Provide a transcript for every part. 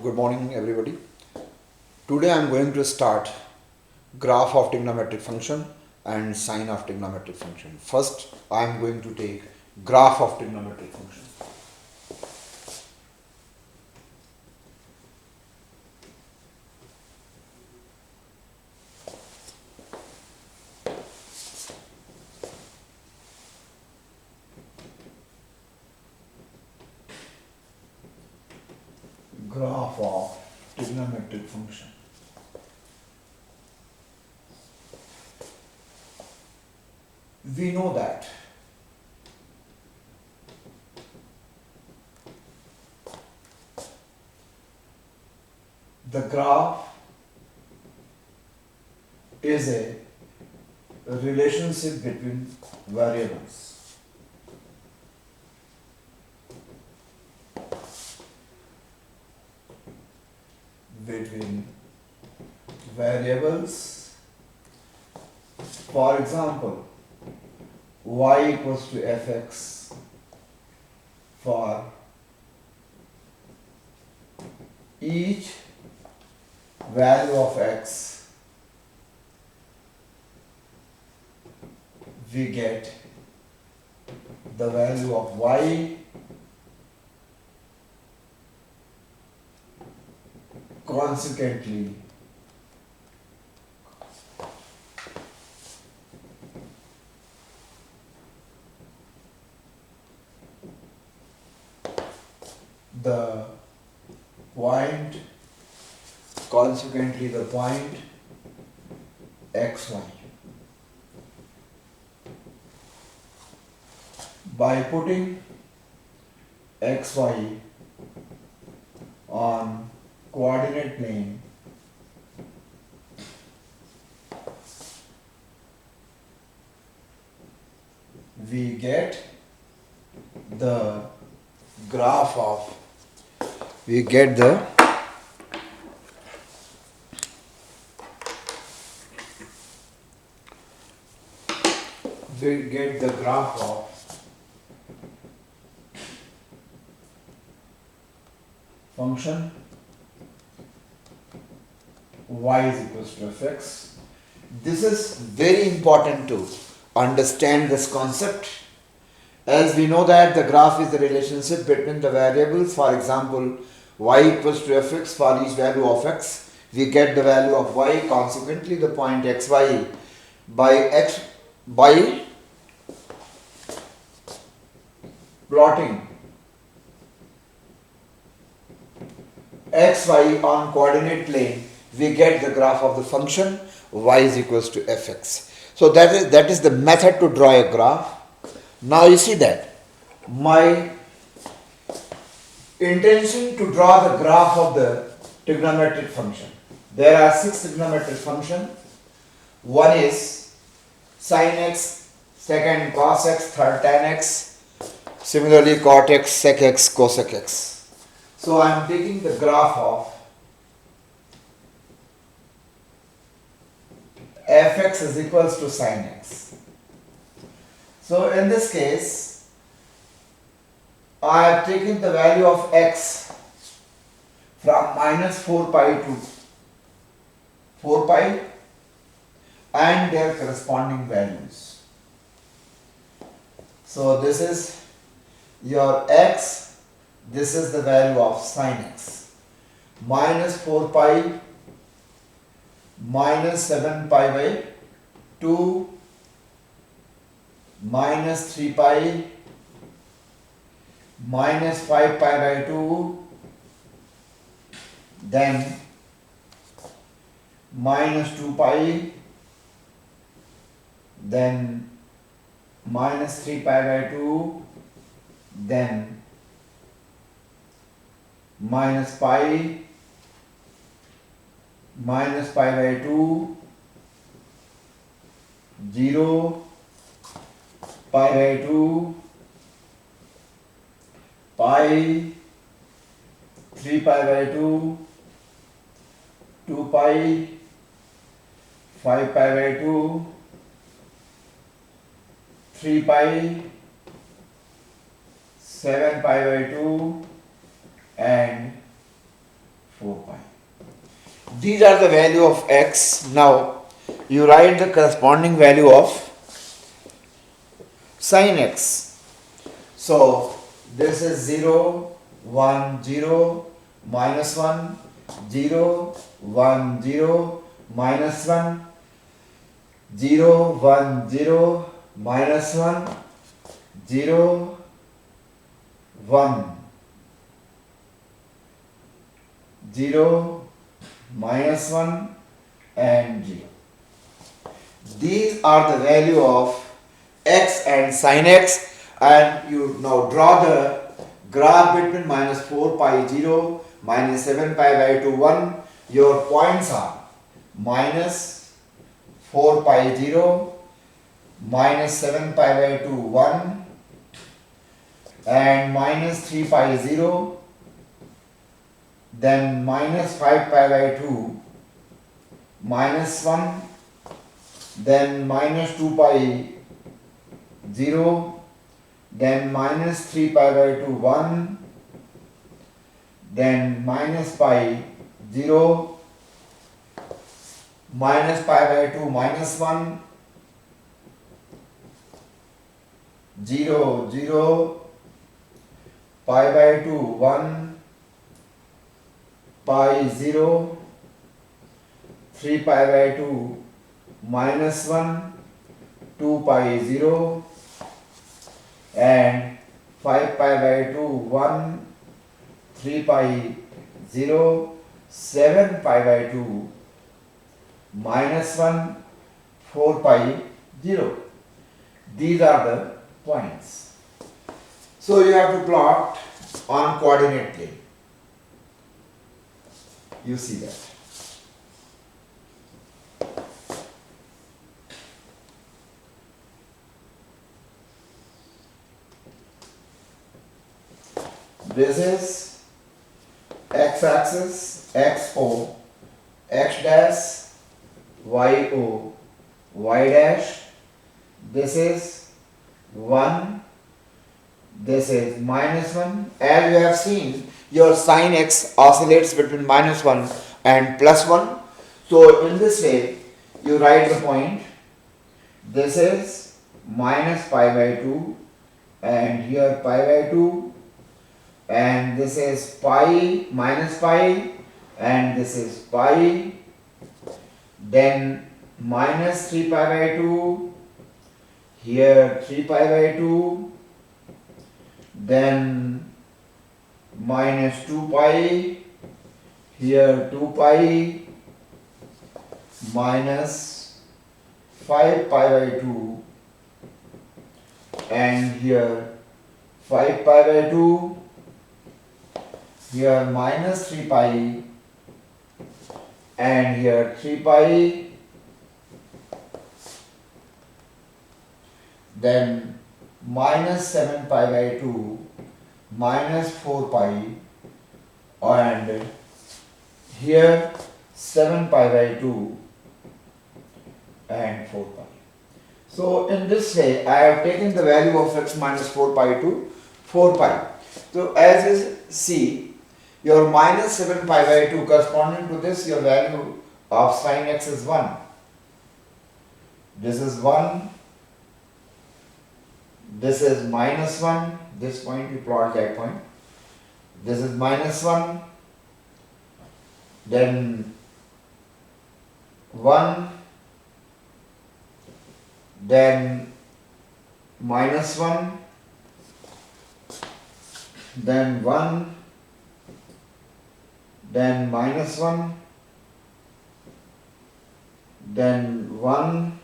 Good morning, everybody. Today I am going to start graph of trigonometric function and sine of trigonometric function. First, I am going to take graph of trigonometric function. Graph of trigonometric function. We know that the graph is a relationship between variables. Between variables, for example, y equals to fx for each value of x, we get the value of y, consequently the point xy. By putting xy on coordinate plane, we get the graph of we get the graph of function y is equals to fx. This is very important to understand this concept, as we know that the graph is the relationship between the variables. For example, y equals to fx for each value of x, we get the value of y, consequently the point xy by plotting xy on coordinate plane, we get the graph of the function y is equals to fx. So that is the method to draw a graph. Now you see that my intention to draw the graph of the trigonometric function. There are 6 trigonometric functions. One is sin x, second cos x, third tan x, similarly cot x, sec x, cosec x. So I am taking the graph of fx is equals to sin x. So in this case, I have taken the value of x from minus 4 pi to 4 pi and their corresponding values. So this is your x, this is the value of sin x. Minus 4 pi minus 7 pi by 2 minus 3 pi minus 5 pi by 2, then minus 2 pi, then minus 3 pi by 2, then minus pi, minus pi by 2, 0, pi by 2, pi, 3 pi by 2, 2 pi, 5 pi by 2, 3 pi, 7 pi by 2 and These are the value of x. Now you write the corresponding value of sin x. So this is 0, 1, 0, minus 1, 0, 1, 0, minus 1, 0, 1, 0, minus 1, 0, 1, 0, minus 1 and 0. These are the value of x and sin x, and you now draw the graph between minus 4 pi 0, minus 7 pi by 2 1. Your points are minus 4 pi 0, minus 7 pi by 2 1 and minus 3 pi 0, then minus 5 pi by 2, minus 1, then minus 2 pi 0, then minus 3 pi by 2 1, then minus pi 0, minus pi by 2 minus 1, 0, 0, pi by 2 1, pi 0, 3 pi by 2 minus 1, 2 pi 0 and 5 pi by 2 1, 3 pi 0, 7 pi by 2 minus 1, 4 pi 0. These are the points. So you have to plot on coordinate plane. You see that. This is x-axis, xo, x dash, yo, y dash. This is 1, this is minus 1. As you have seen, your sin x oscillates between minus 1 and plus 1. So in this way, you write the point. This is minus pi by 2 and here pi by 2. And this is pi minus pi and this is pi, then minus 3 pi by 2, here 3 pi by 2, then minus 2 pi, here 2 pi, minus 5 pi by 2 and here 5 pi by 2, here minus 3 pi and here 3 pi, then minus 7 pi by 2, minus 4 pi and here 7 pi by 2 and 4 pi. So in this way I have taken the value of x minus 4 pi to 4 pi. So as you see, your minus 7 pi by 2 corresponding to this, your value of sin x is 1. This is 1. This is minus 1. This point you plot that point. This is minus 1. Then 1. Then minus 1. Then 1. Then minus 1, then 1,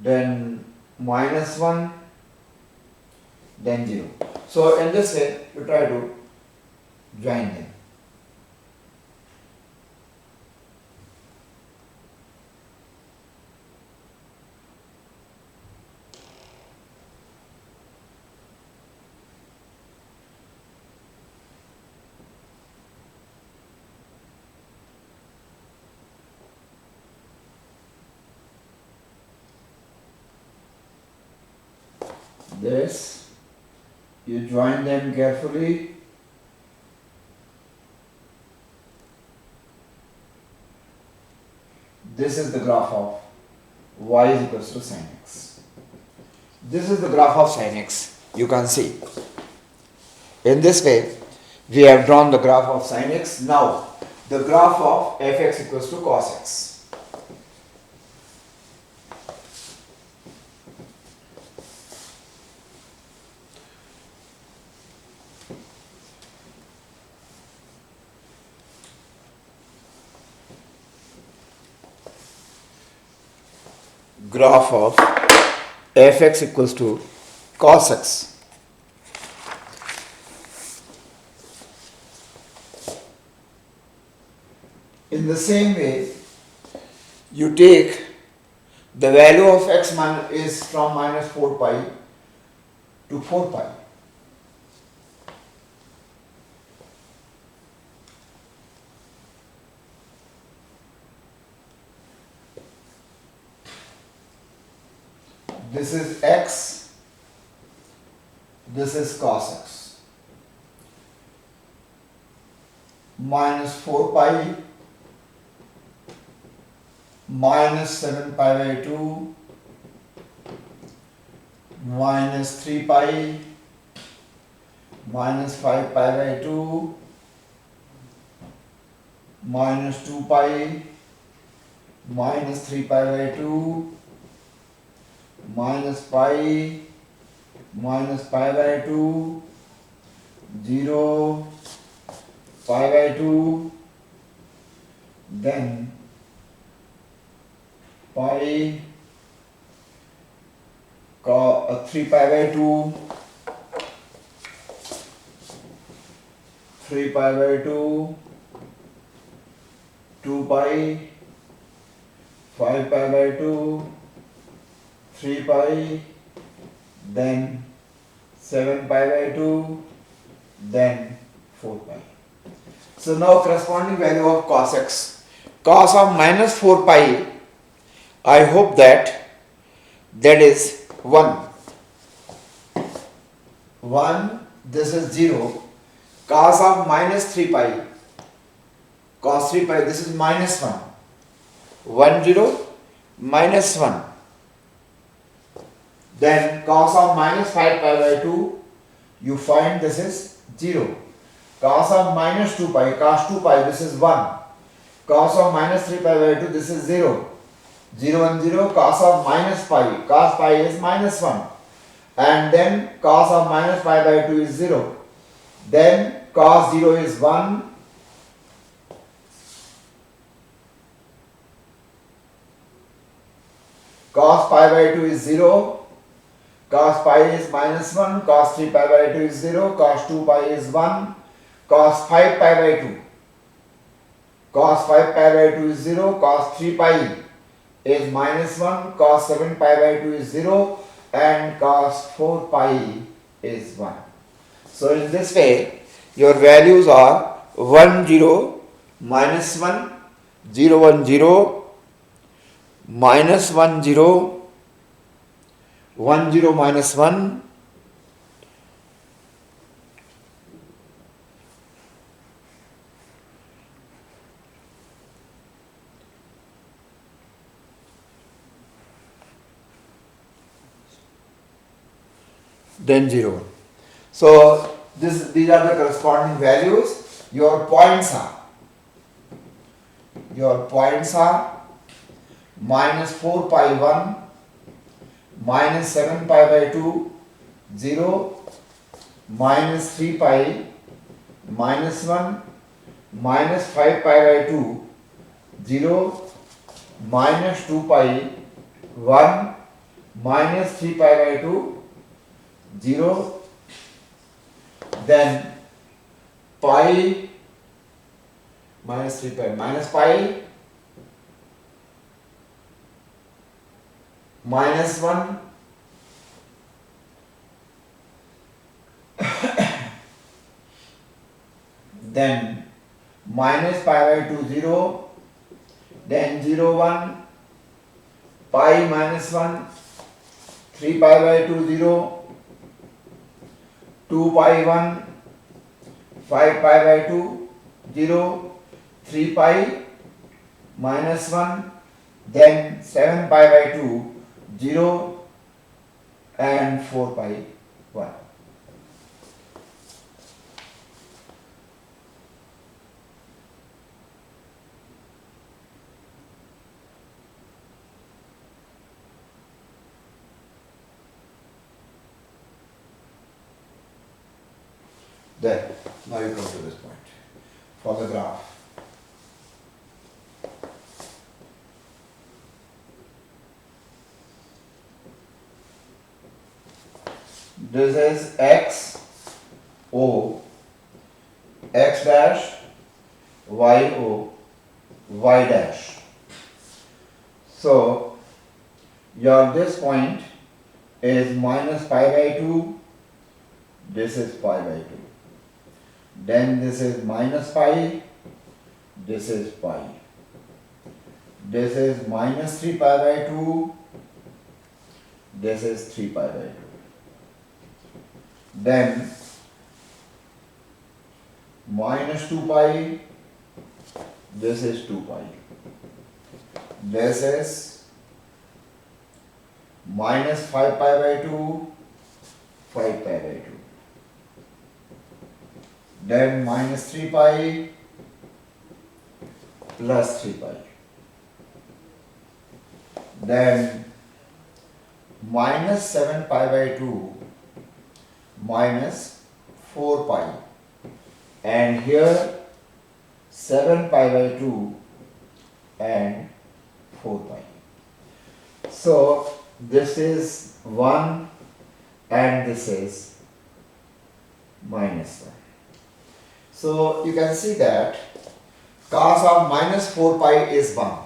then minus 1, then 0. So in this way you try to join them. This, you join them carefully. This is the graph of y is equals to sin x. This is the graph of sin x. You can see. In this way, we have drawn the graph of sin x. Now, the graph of fx equals to cos x. Graph of fx equals to cos x. In the same way, you take the value of x is from minus 4 pi to 4 pi. This is x, this is cos x. Minus 4 pi minus 7 pi by 2 minus 3 pi minus 5 pi by 2 minus 2 pi minus 3 pi by 2 minus pi minus pi by 2 0 pi by 2 then pi 3 pi by 2 3 pi by 2 2 pi 5 pi by 2 3 pi then 7 pi by 2 then 4 pi. So now corresponding value of cos x, cos of minus 4 pi, I hope that is 1. 1, this is 0. Cos of minus 3 pi, cos 3 pi, this is minus 1. 1, 0, minus 1. Then cos of minus 5 pi by 2, you find this is 0. Cos of minus 2 pi, cos 2 pi, this is 1. Cos of minus 3 pi by 2, this is 0. 0 and 0, cos of minus pi, cos pi is minus 1. And then cos of minus pi by 2 is 0. Then cos 0 is 1. Cos pi by 2 is 0. Cos pi is minus 1. Cos 3 pi by 2 is 0. Cos 2 pi is 1. Cos 5 pi by 2. Cos 5 pi by 2 is 0. Cos 3 pi is minus 1. Cos 7 pi by 2 is 0. And cos 4 pi is 1. So in this way, your values are 1, 0, minus 1, 0, 1, 0, minus 1, 0, 1, 0, minus 1, then 0. So these are the corresponding values. Your points are minus 4 pi 1, minus 7 pi by 2, 0, minus 3 pi, minus 1, minus 5 pi by 2, 0, minus 2 pi, 1, minus 3 pi by 2, 0, then pi, minus 3 pi, minus pi, minus 1, then minus pi by 2, 0, then 0, 1, pi minus 1, 3 pi by 2, 0, 2 pi 1, 5 pi by 2, 0, 3 pi minus 1, then 7 pi by 2, 0 and 4 pi 1. Then, now you come to this point for the graph. This is x, o, x dash, y, o, y dash. So, your this point is minus pi by 2, this is pi by 2. Then this is minus pi, this is pi. This is minus 3 pi by 2, this is 3 pi by 2. Then minus 2 pi, this is 2 pi. This is minus 5 pi by 2, 5 pi by 2. Then minus 3 pi plus 3 pi. Then minus 7 pi by 2 minus 4 pi. And here 7 pi by 2 and 4 pi. So this is 1 and this is minus 1. So you can see that cos of minus 4 pi is 1.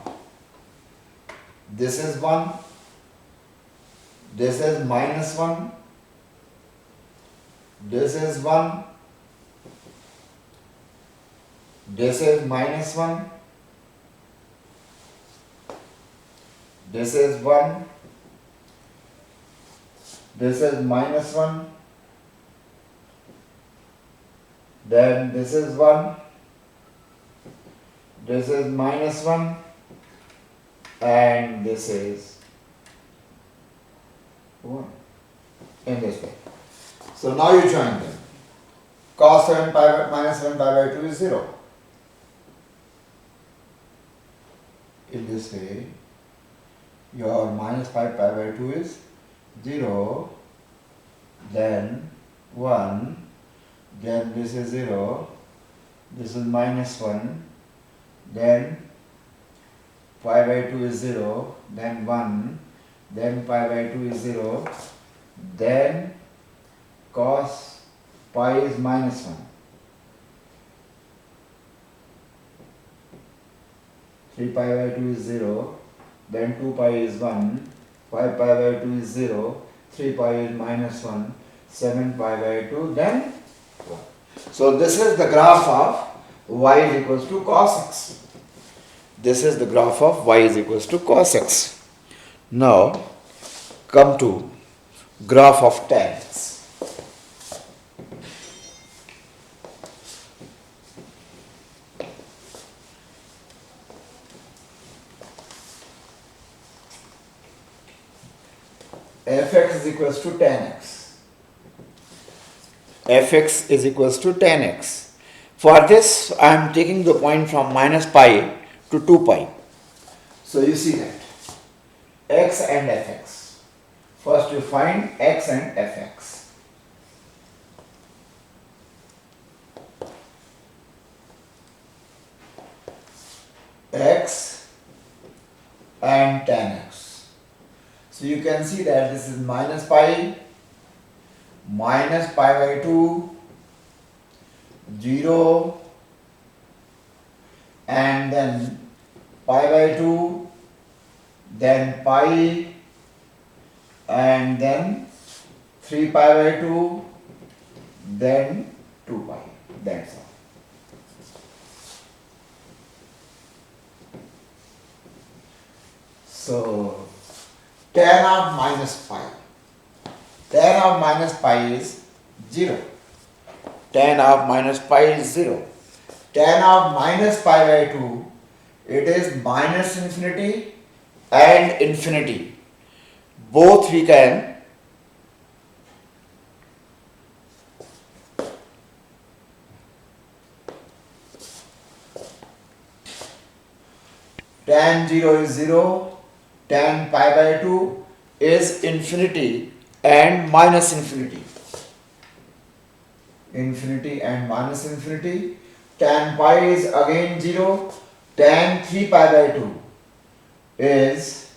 This is 1. This is minus 1. This is 1. This is minus 1. This is 1. This is minus 1. Then this is 1. This is minus 1. And this is 1. In this way. So now you join them. Cos 7 pi by minus 7 pi by 2 is 0. In this way, your minus 5 pi by 2 is 0, then 1, then this is 0, this is minus 1, then pi by 2 is 0, then 1, then pi by 2 is 0, then cos pi is minus 1. 3 pi by 2 is 0, then 2 pi is 1, 5 pi by 2 is 0, 3 pi is minus 1, 7 pi by 2, then 1. So this is the graph of y is equals to cos x. This is the graph of y is equals to cos x. Now come to graph of tan x. Fx is equals to tan x. Fx is equals to tan x. For this, I am taking the point from minus pi to 2 pi. So you see that x and fx. First you find x and fx. X and tan x. So you can see that this is minus pi by 2, 0, and then pi by 2, then pi, and then 3 pi by 2, then 2 pi. That's all. So tan of minus pi. Tan of minus pi is 0. Tan of minus pi is 0. Tan of minus pi by 2, it is minus infinity and infinity. Both we can tan 0 is 0, tan pi by 2 is infinity and minus infinity. Infinity and minus infinity. Tan pi is again 0, tan 3 pi by 2 is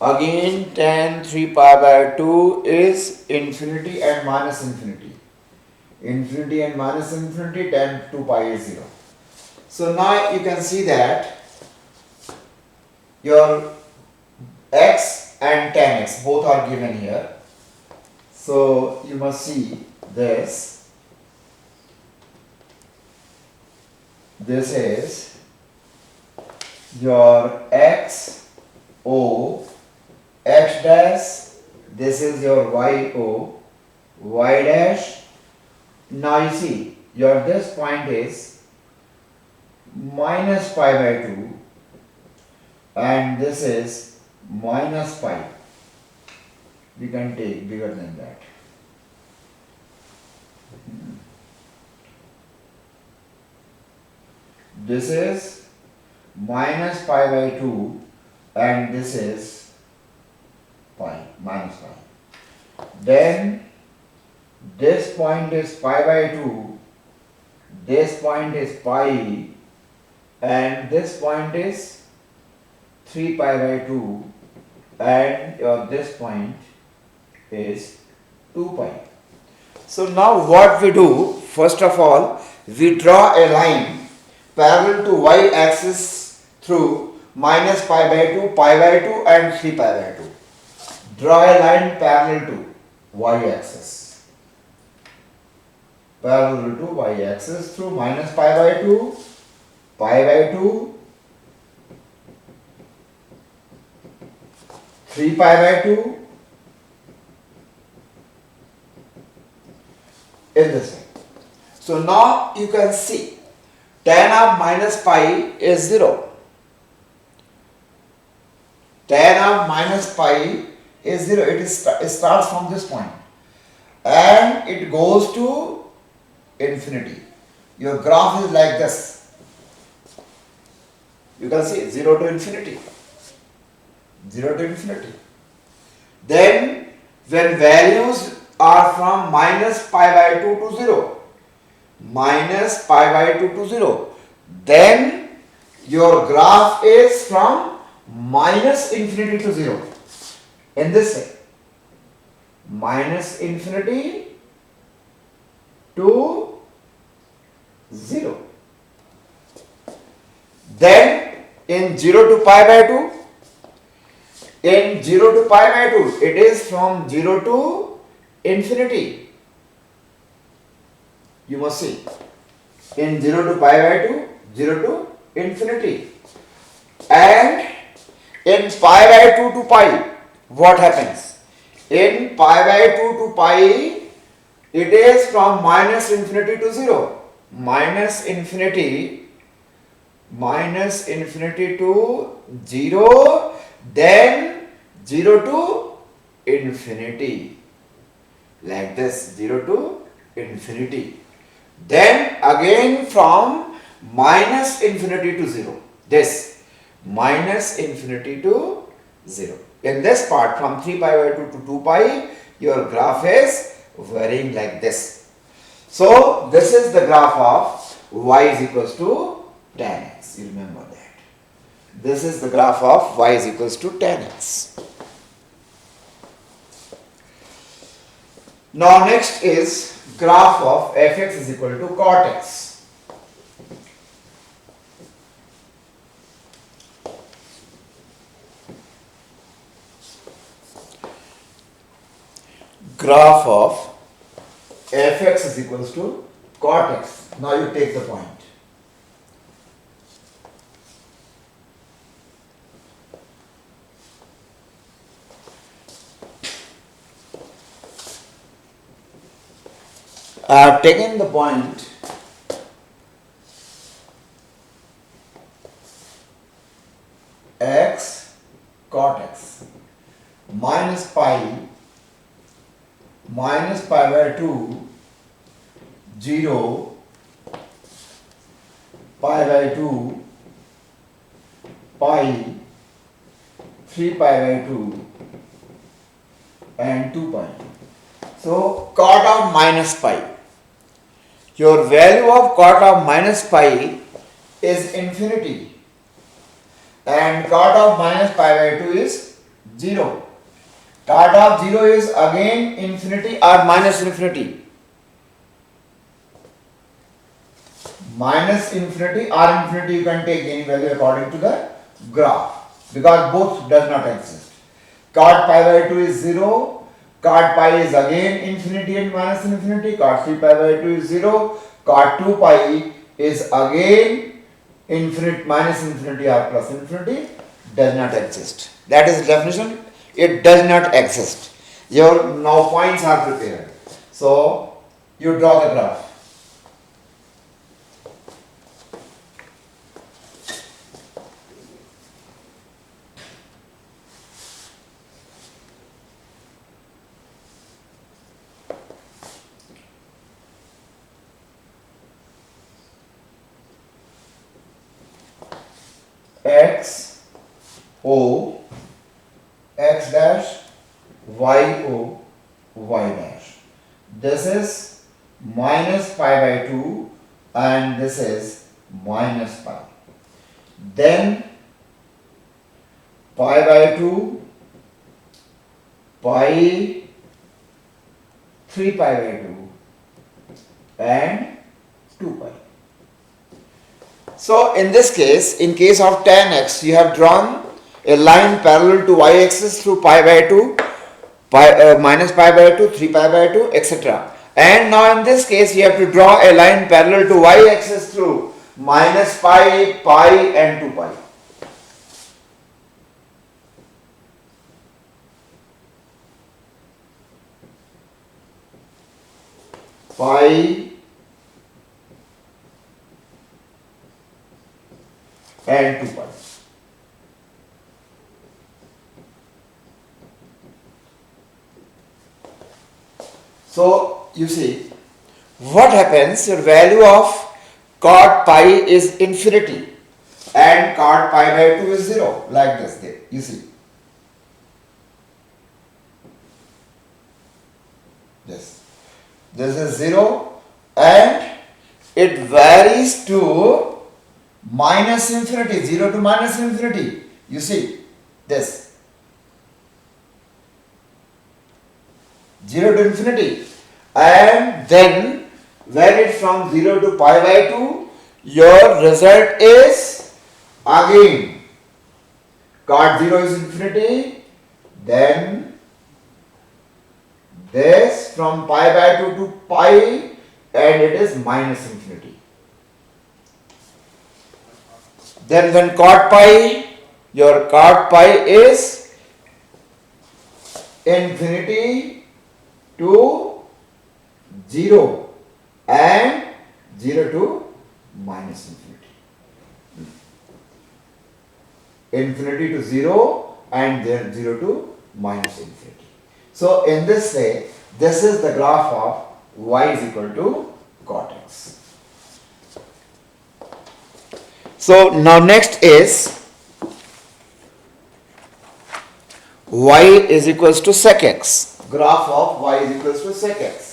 again tan 3 pi by 2 is infinity and minus infinity. Infinity and minus infinity, tan 2 pi is 0. So now you can see that your x and tan x both are given here. So you must see this. This is your x o x dash, this is your y o y dash. Now you see your this point is minus pi by 2 and this is minus pi. We can take bigger than that. This is minus pi by 2 and this is pi, minus pi. Then this point is pi by 2, this point is pi and this point is 3 pi by 2 and this point is 2 pi. So now what we do, first of all, we draw a line parallel to y axis through minus pi by 2, pi by 2 and 3 pi by 2. Draw a line parallel to y axis. Parallel to y axis through minus pi by 2, pi by 2, 3 pi by 2 in this way. So now you can see tan of minus pi is 0. Tan of minus pi is 0. It starts from this point and it goes to infinity. Your graph is like this. You can see 0 to infinity. 0 to infinity. Then when values are from minus pi by 2 to 0, minus pi by 2 to 0, then your graph is from minus infinity to 0. In this way, minus infinity to 0. Then in 0 to pi by 2, in 0 to pi by 2, it is from 0 to infinity. You must see. In 0 to pi by 2, 0 to infinity. And in pi by 2 to pi, what happens? In pi by 2 to pi, it is from minus infinity to 0. Minus infinity to 0, then 0 to infinity. Like this, 0 to infinity. Then again from minus infinity to 0. This minus infinity to 0. In this part from 3 pi by 2 to 2 pi, your graph is varying like this. So this is the graph of y is equals to tan x. You remember that. This is the graph of y is equals to tan x. Now next is graph of fx is equal to cot x. Graph of fx is equals to cot x. Now you take the point. I have taken the point x minus pi by 2, 0, pi by 2, pi, 3 pi by 2 and 2 pi. So cot of minus pi. Your value of cot of minus pi is infinity and cot of minus pi by 2 is 0. Cot of 0 is again infinity or minus infinity. Minus infinity or infinity, you can take any value according to the graph because both does not exist. Cot pi by 2 is 0, cot pi is again infinity and minus infinity, cot 3 pi by 2 is 0, cot 2 pi is again infinite, minus infinity or plus infinity, does not exist. That is the definition, it does not exist. Your now points are prepared. So you draw the graph. X O X dash Y O Y dash. This is minus pi by 2 and this is minus pi. Then pi by 2, pi, 3 pi by 2 and 2 pi. So in this case, in case of tan x, you have drawn a line parallel to y-axis through pi by 2, minus pi by 2, 3 pi by 2, etc. And now in this case, you have to draw a line parallel to y-axis through minus pi, pi and 2 pi. Pi and 2 pi. So you see what happens, your value of cot pi is infinity and cot pi by 2 is 0, like this there, you see. This is 0 and it varies to minus infinity, 0 to minus infinity, you see this, 0 to infinity, and then vary from 0 to pi by 2, your result is again cot 0 is infinity, then this from pi by 2 to pi and it is minus infinity. Then when cot pi, your cot pi is infinity to 0 and 0 to minus infinity. Infinity to 0 and then 0 to minus infinity. So in this way, this is the graph of y is equal to cot x. So now next is y is equals to sec x. Graph of y is equals to sec x.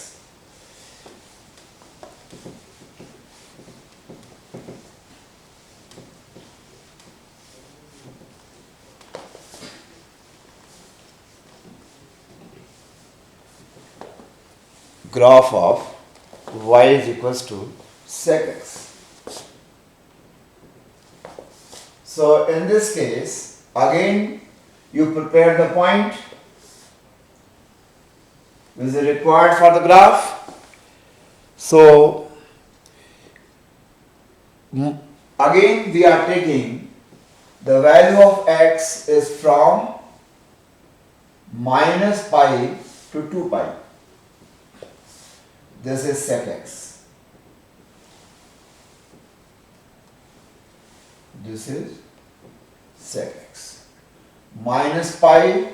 Graph of y is equals to sec x. So in this case, again you prepare the point which is required for the graph. So again we are taking the value of x is from minus pi to 2 pi. This is sec x. This is sec x. Minus pi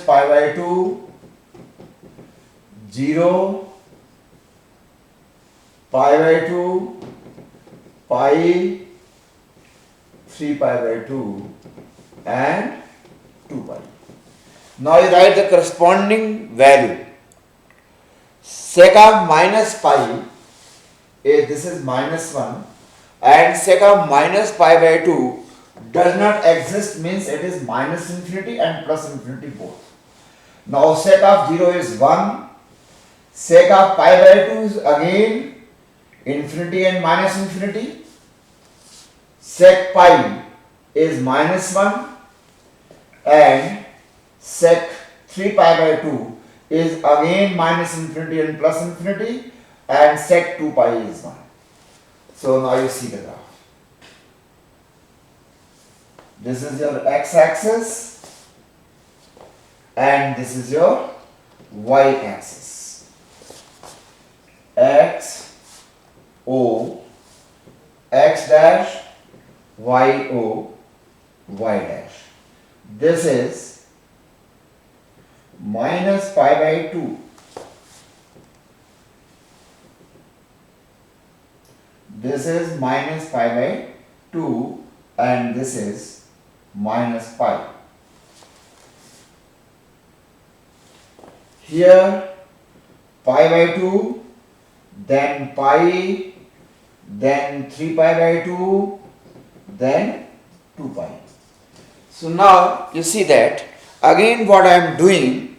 by 2 0, pi by 2, pi, 3 pi by 2 and 2 pi. Now you write the corresponding value. Sec of minus pi, this is minus 1, and sec of minus pi by 2 does not exist, means it is minus infinity and plus infinity both. Now sec of 0 is 1, sec of pi by 2 is again infinity and minus infinity, sec pi is minus 1 and sec 3 pi by 2 is again minus infinity and plus infinity, and sec 2 pi is 1. So now you see the graph. This is your x-axis and this is your y-axis. X, O, x dash, y, O, y dash. This is minus pi by 2. This is minus pi by 2 and this is minus pi. Here pi by 2, then pi, then 3 pi by 2, then 2 pi. So now you see that again what I am doing,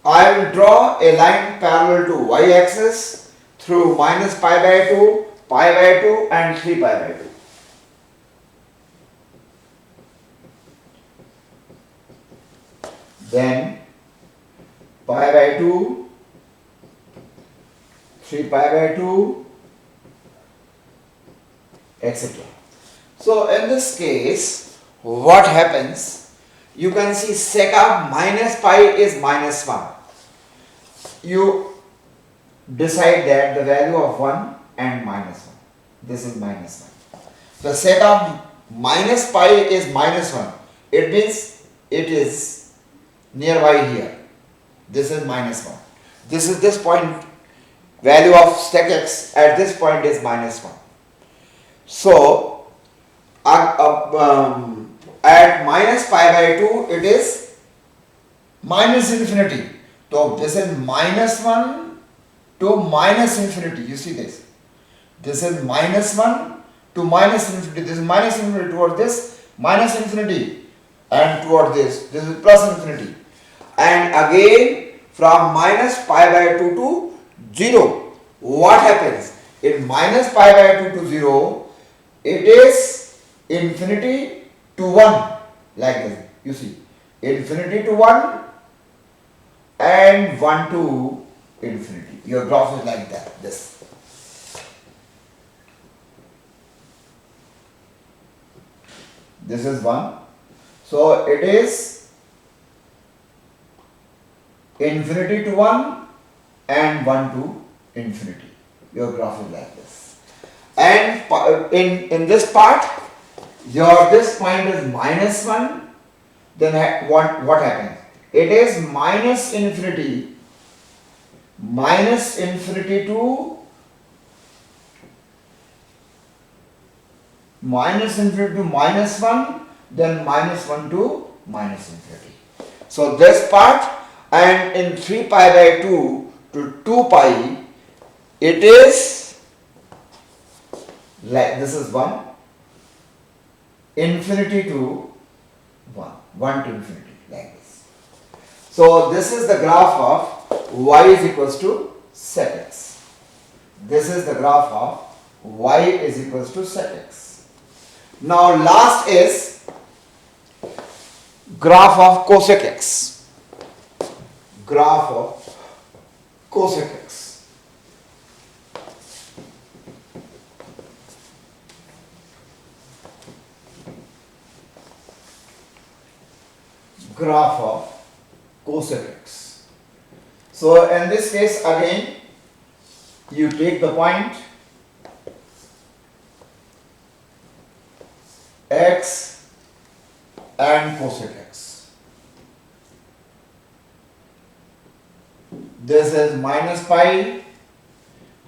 I will draw a line parallel to y-axis through minus pi by 2, pi by 2 and 3 pi by 2. Then pi by 2, 3 pi by 2, etc. So in this case, what happens? You can see sec of minus pi is minus 1. You decide that the value of 1 and minus 1. This is minus 1. The sec of minus pi is minus 1. It means it is nearby here. This is minus 1. This is this point. Value of sec x at this point is minus 1. So at minus pi by 2 it is minus infinity. So this is minus 1 to minus infinity. You see this. This is minus 1 to minus infinity. This is minus infinity toward this, minus infinity, and toward this. This is plus infinity. And again from minus pi by 2 to 0. What happens? In minus pi by 2 to 0, it is infinity to 1. Like this. You see. Infinity to 1 and 1 to infinity. Your graph is like that. This. This is 1. So it is infinity to 1 and 1 to infinity. Your graph is like this. And in this part, this point is minus 1. Then what happens? It is minus infinity to minus 1, then minus 1 to minus infinity. So this part, and in 3 pi by 2 to 2 pi, it is like this is 1, infinity to 1 to infinity, like this. So this is the graph of y is equals to sec x. This is the graph of y is equals to sec x. Now last is graph of cosec x. Graph of cosec x. Graph of cosec x. So in this case again you take the point x and cosec x. this is minus pi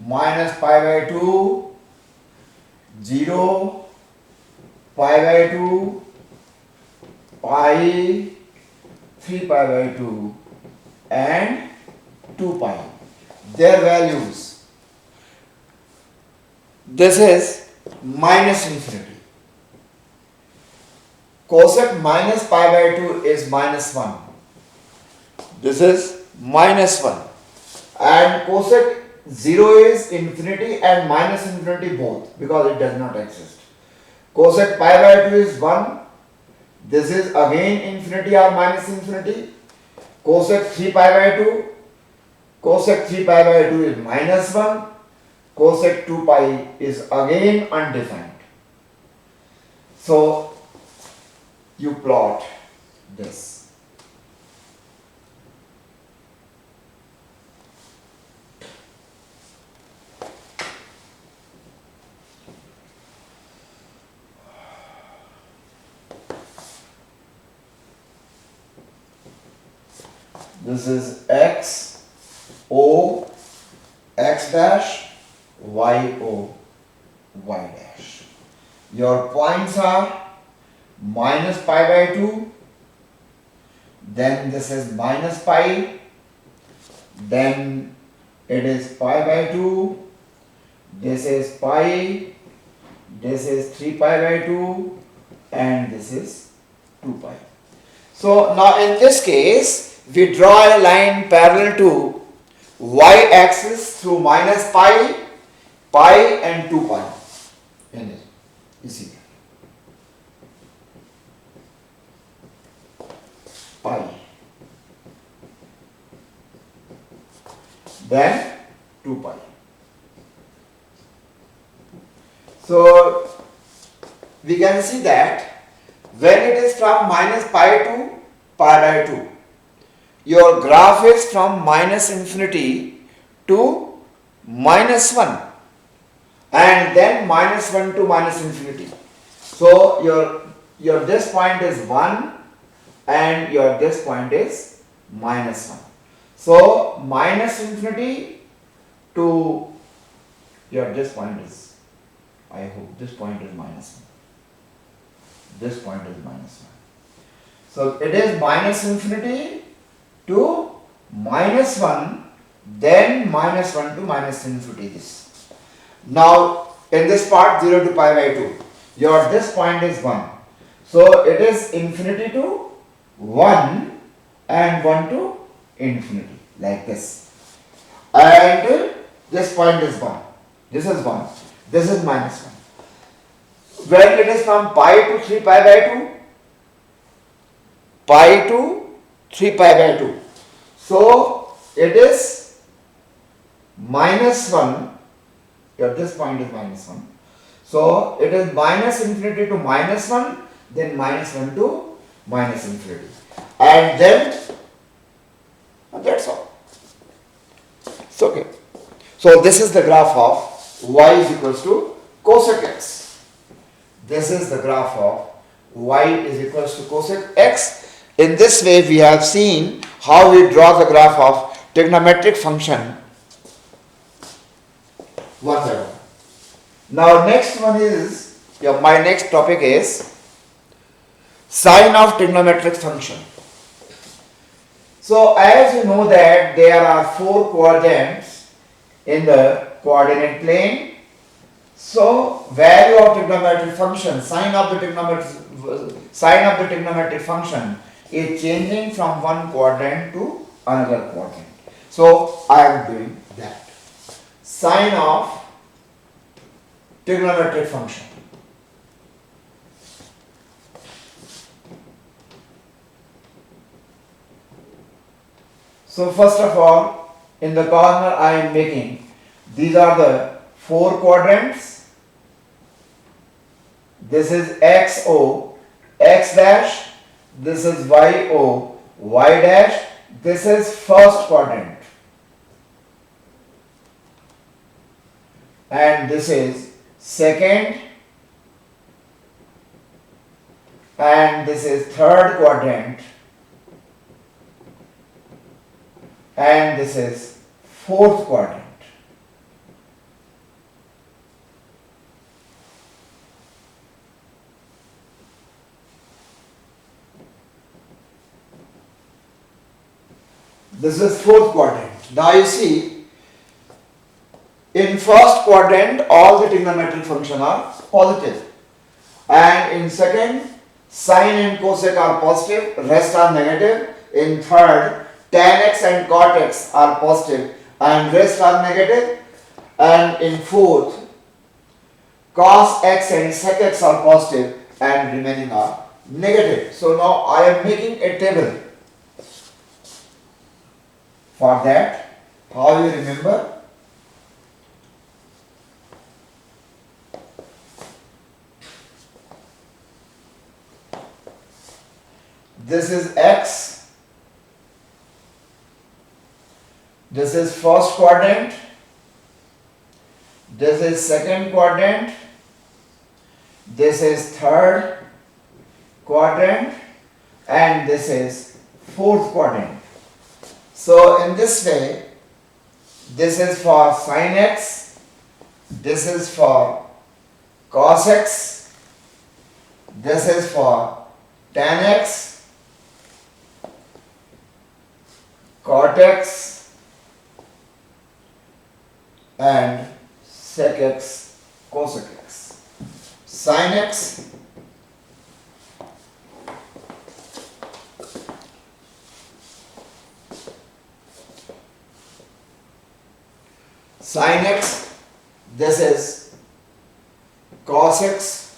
by 2, 0, pi by 2, pi, 3 pi by 2 and 2 pi. Their values. This is minus infinity. Cosec minus pi by 2 is minus 1. This is minus 1. And cosec 0 is infinity and minus infinity both because it does not exist. Cosec pi by 2 is 1. This is again infinity or minus infinity. Cosec 3 pi by 2. Cosec 3 pi by 2 is minus 1. Cosec 2 pi is again undefined. So you plot this. This is x, o, x dash, y, o, y dash. Your points are minus pi by 2, then this is minus pi, then it is pi by 2, this is pi, this is 3 pi by 2 and this is 2 pi. So now in this case we draw a line parallel to y axis through minus pi, pi and 2 pi in it. You see pi, then 2 pi. So we can see that when it is from minus pi to pi by 2, your graph is from minus infinity to minus 1 and then minus 1 to minus infinity. So your this point is 1 and your this point is minus 1. So minus infinity to your this point is, I hope this point is minus 1. This point is minus 1. So it is minus infinity to minus 1, then minus 1 to minus infinity this. Now in this part 0 to pi by 2, your this point is 1. So it is infinity to 1 and 1 to infinity like this. And this point is 1. This is 1. This is minus 1. When it is from pi to 3 pi by 2, pi to 3 pi by 2. So it is minus 1, here this point is minus 1. So it is minus infinity to minus 1, then minus 1 to minus infinity. And then that's all. It's okay. So this is the graph of y is equals to cosec x. This is the graph of y is equals to cosec x. In this way we have seen how we draw the graph of trigonometric function one by one. Now next one is, my next topic is sine of trigonometric function. So as you know that there are 4 quadrants in the coordinate plane. So value of trigonometric function, sine of the trigonometric function is changing from one quadrant to another quadrant. So I am doing that. Sine of trigonometric function. So first of all, in the corner I am making, these are the 4 quadrants. This is XO, X dash, this is YO, Y dash, this is first quadrant. And this is second, and this is third quadrant, and this is fourth quadrant. This is fourth quadrant. Now you see, in first quadrant all the trigonometric functions are positive, and in second sine and cosec are positive, rest are negative. In third tan x and cot x are positive and rest are negative, and in fourth cos x and sec x are positive and remaining are negative. So now I am making a table. For that, how you remember? This is x, this is first quadrant, this is second quadrant, this is third quadrant, and this is fourth quadrant. So in this way, this is for sin x, this is for cos x, this is for tan x, cot x, and sec x, cosec x. Sin x, sin x, this is cos x,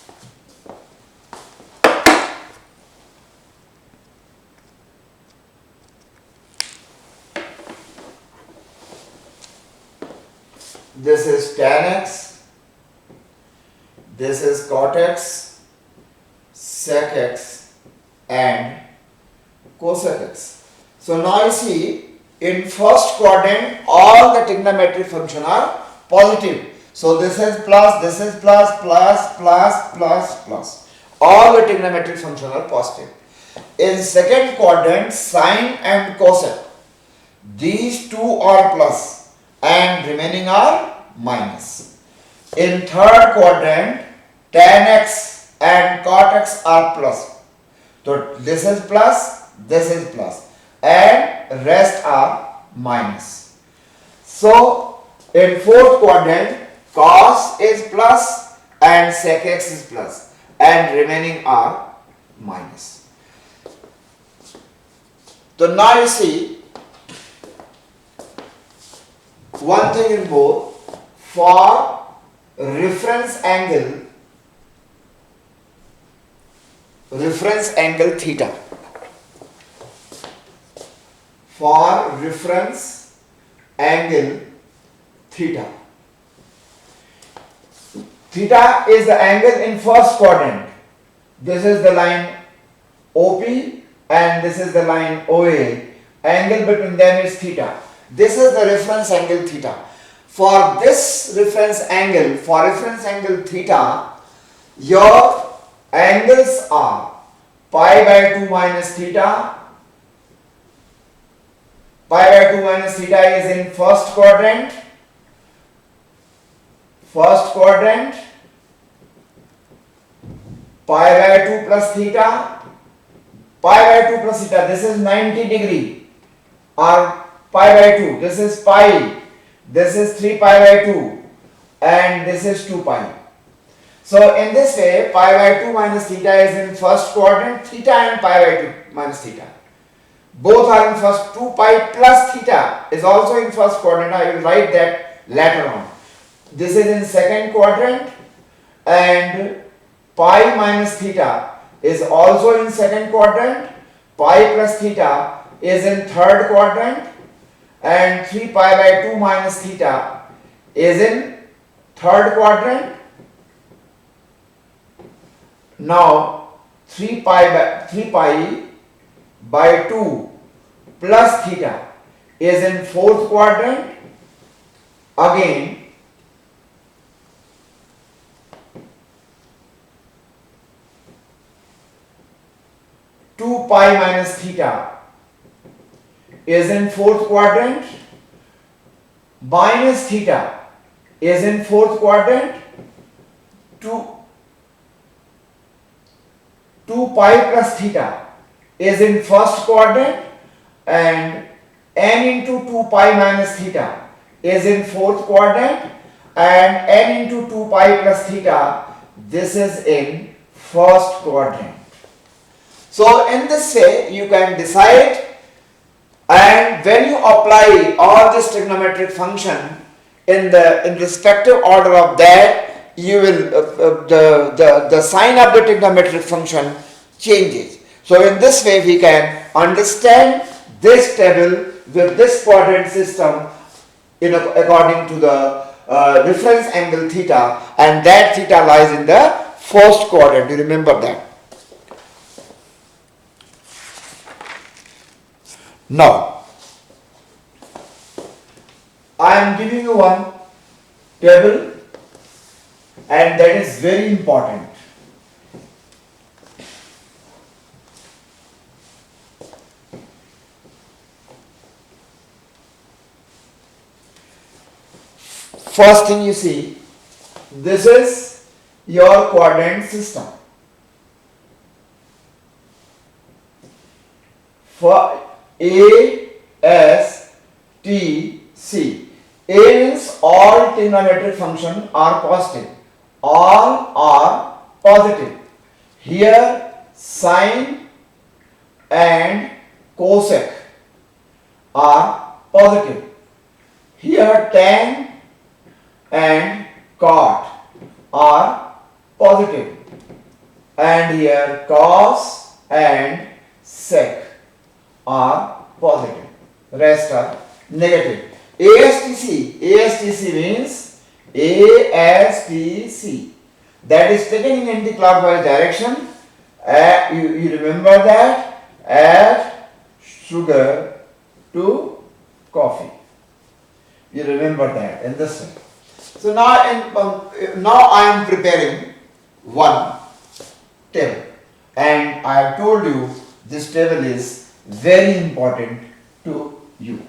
this is tan x, this is cot x, sec x, and cosec x. So now you see, in first quadrant all the trigonometric functions are positive. So this is plus, this is plus, plus, plus, plus, plus. All the trigonometric functions are positive. In second quadrant, sine and cosec, these two are plus and remaining are minus. In third quadrant, tan x and cot x are plus. So this is plus, and rest are minus. So in fourth quadrant, cos is plus and sec x is plus and remaining are minus. So now you see, one thing in both, for reference angle theta, for reference angle theta. Theta is the angle in first quadrant. This is the line OP and this is the line OA. Angle between them is theta. This is the reference angle theta. For this reference angle, theta, your angles are pi by 2 minus theta. Pi by 2 minus theta is in first quadrant. Pi by 2 plus theta. Pi by 2 plus theta, this is 90 degree, or pi by 2, this is pi, this is 3 pi by 2, and this is 2 pi. So in this way, pi by 2 minus theta is in first quadrant, theta and pi by 2 minus theta both are in first. 2 pi plus theta is also in first quadrant. I will write that later on. This is in second quadrant, and pi minus theta is also in second quadrant. Pi plus theta is in third quadrant, and 3 pi by 2 minus theta is in third quadrant. Now 3 pi by 2 plus theta is in fourth quadrant. Again, pi minus theta is in fourth quadrant, minus theta is in fourth quadrant, 2 pi plus theta is in first quadrant, and n into 2 pi minus theta is in fourth quadrant, and n into 2 pi plus theta, this is in first quadrant. So in this way you can decide, and when you apply all this trigonometric function in respective order of that, you will the sign of the trigonometric function changes. So in this way we can understand this table with this quadrant system according to the reference angle theta, and that theta lies in the first quadrant. You remember that. Now I am giving you one table, and that is very important. First thing you see, this is your quadrant system. For A, S, T, C. A means all trigonometric functions are positive. All are positive. Here sine and cosec are positive. Here tan and cot are positive, and here cos and sec are positive, rest are negative. ASTC means ASTC, that is taken in anti-clockwise direction. You remember that, add sugar to coffee. You remember that in this way. So now I am preparing one table, and I have told you this table is very important to you.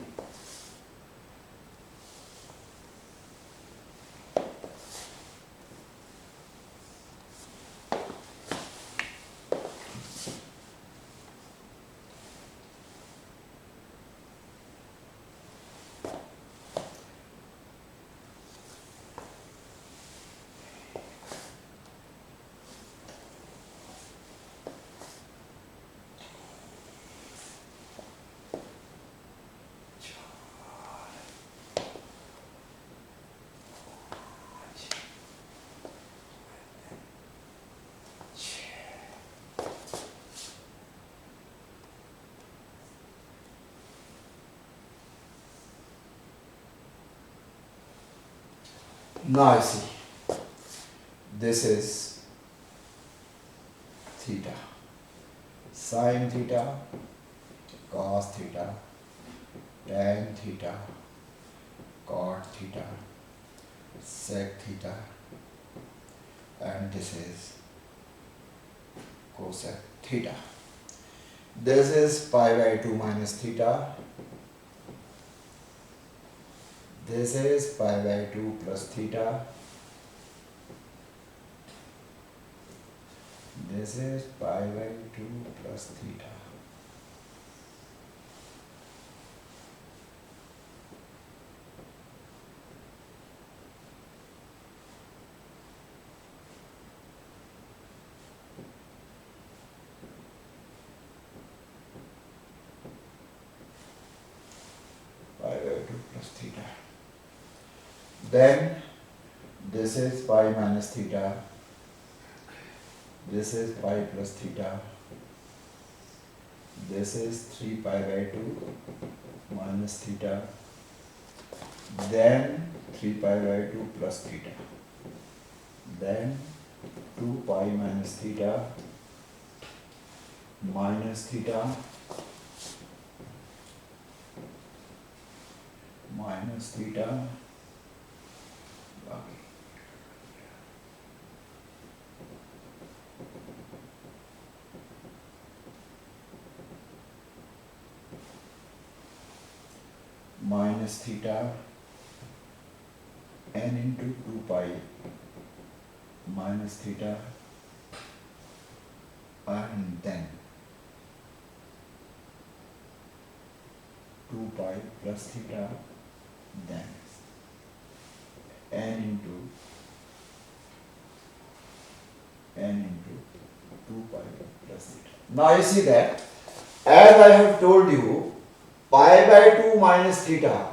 Now see, this is theta, sine theta, cos theta, tan theta, cot theta, sec theta, and this is cosec theta. This is pi by 2 minus theta. This is pi by 2 plus theta. This is pi by 2 plus theta. Pi by 2 plus theta. Then this is pi minus theta, this is pi plus theta, this is 3 pi by 2 minus theta, then 3 pi by 2 plus theta, then 2 pi minus theta, minus theta, minus theta. Okay. minus theta n into 2 pi minus theta and then 2 pi plus theta then n into 2 pi plus theta. Now you see that as I have told you, pi by 2 minus theta,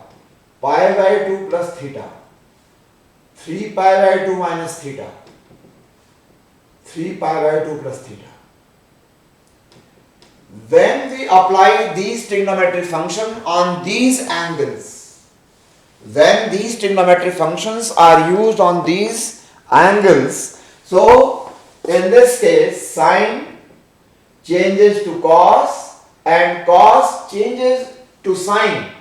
pi by 2 plus theta, 3 pi by 2 minus theta, 3 pi by 2 plus theta. When we apply these trigonometric functions on these angles, when these trigonometric functions are used on these angles, so in this case sine changes to cos and cos changes to sine,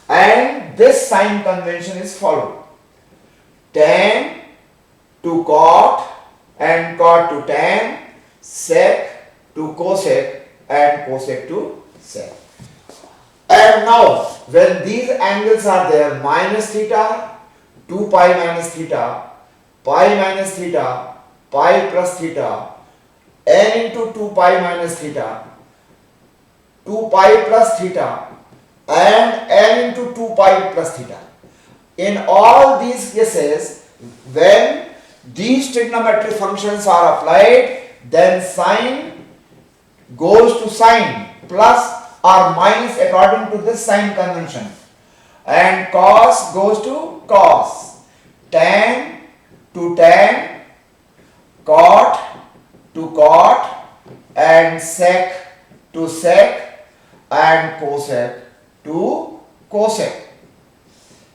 and this sign convention is followed. Tan to cot and cot to tan, sec to cosec and cosec to sec. And now when these angles are there, minus theta, 2 pi minus theta, pi minus theta, pi plus theta, n into 2 pi minus theta, 2 pi plus theta and n into 2 pi plus theta. In all these cases, when these trigonometric functions are applied, then sine goes to sine plus or minus according to this sign convention, and cos goes to cos, tan to tan, cot to cot, and sec to sec, and cosec to cosec.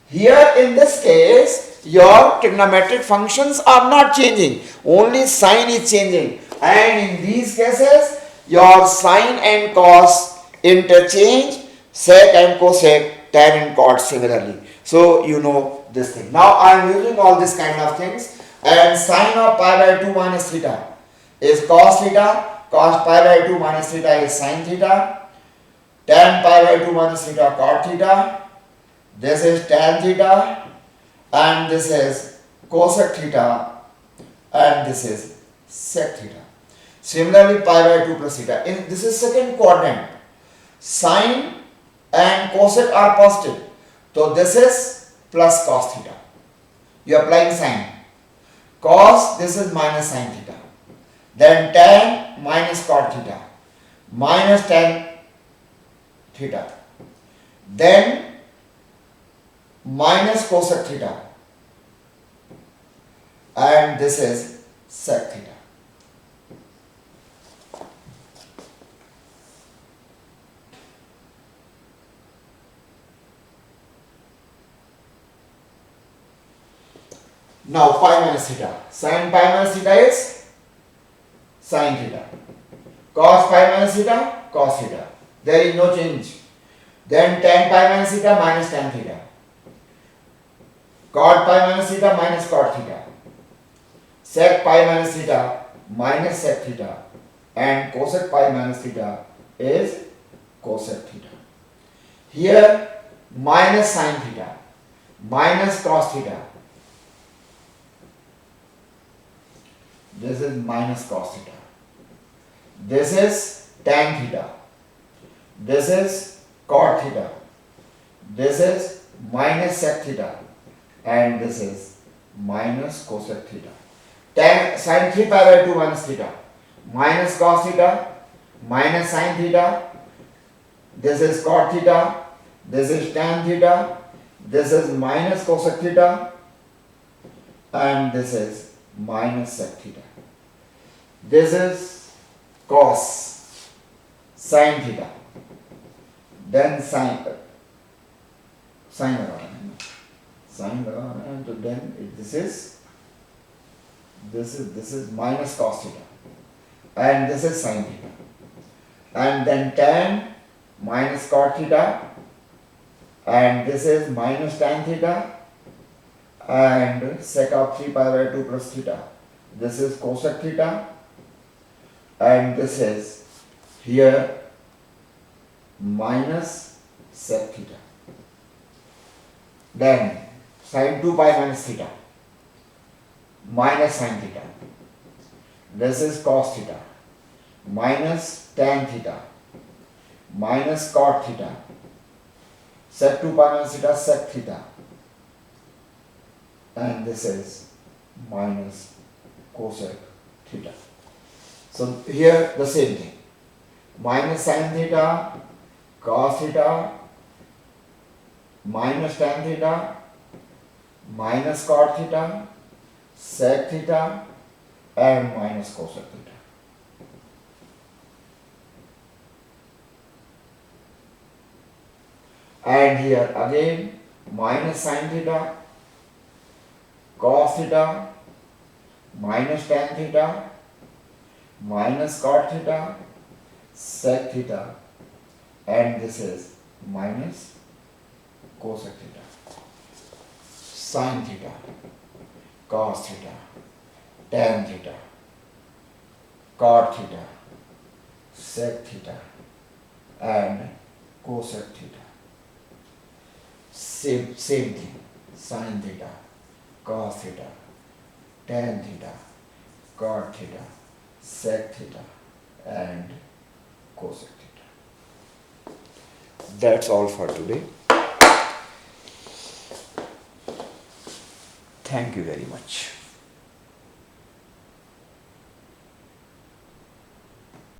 Here in this case, your trigonometric functions are not changing, only sine is changing, and in these cases your sine and cos interchange, sec and cosec, tan and cot similarly. So you know this thing. Now I am using all this kind of things, and sine of pi by 2 minus theta is cos theta, cos pi by 2 minus theta is sine theta, tan pi by 2 minus theta cot theta, this is tan theta, and this is cosec theta, and this is sec theta. Similarly, pi by 2 plus theta. This is second quadrant. Sine and cosec are positive. So this is plus cos theta. You are applying sine. Cos, this is minus sine theta. Then tan minus cot theta. Minus tan theta. Then minus cosec theta. And this is sec theta. Now pi minus theta. Sin pi minus theta is sin theta. Cos pi minus theta, cos theta. There is no change. Then tan pi minus theta minus tan theta. Cot pi minus theta minus cot theta. Sec pi minus theta minus sec theta. And cosec pi minus theta is cosec theta. Here minus sin theta minus cos theta. This is minus cos theta. This is tan theta. This is cot theta. This is minus sec theta. And this is minus cosec theta. Tan sin 3 pi by 2 minus theta. Minus cos theta. Minus sin theta. This is cot theta. This is tan theta. This is minus cosec theta. And this is minus sec theta. This is cos sin theta. Then sin and then this is minus cos theta, and this is sin theta, and then tan minus cot theta, and this is minus tan theta, and sec of 3 pi by 2 plus theta. This is cosec theta, and this is here minus sec theta. Then sin 2 pi minus theta minus sin theta. This is cos theta minus tan theta minus cot theta. Sec 2 pi minus theta sec theta. And this is minus cosec theta. So here the same thing. Minus sin theta, cos theta, minus tan theta, minus cot theta, sec theta, and minus cosec theta. And here again minus sin theta, cos theta, minus tan theta, minus cot theta, sec theta, and this is minus cosec theta. Sin theta, cos theta, tan theta, cot theta, sec theta, and cosec theta. Same thing. Sin theta, cos theta, tan theta, cot theta, sec theta, and cosec theta. That's all for today. Thank you very much.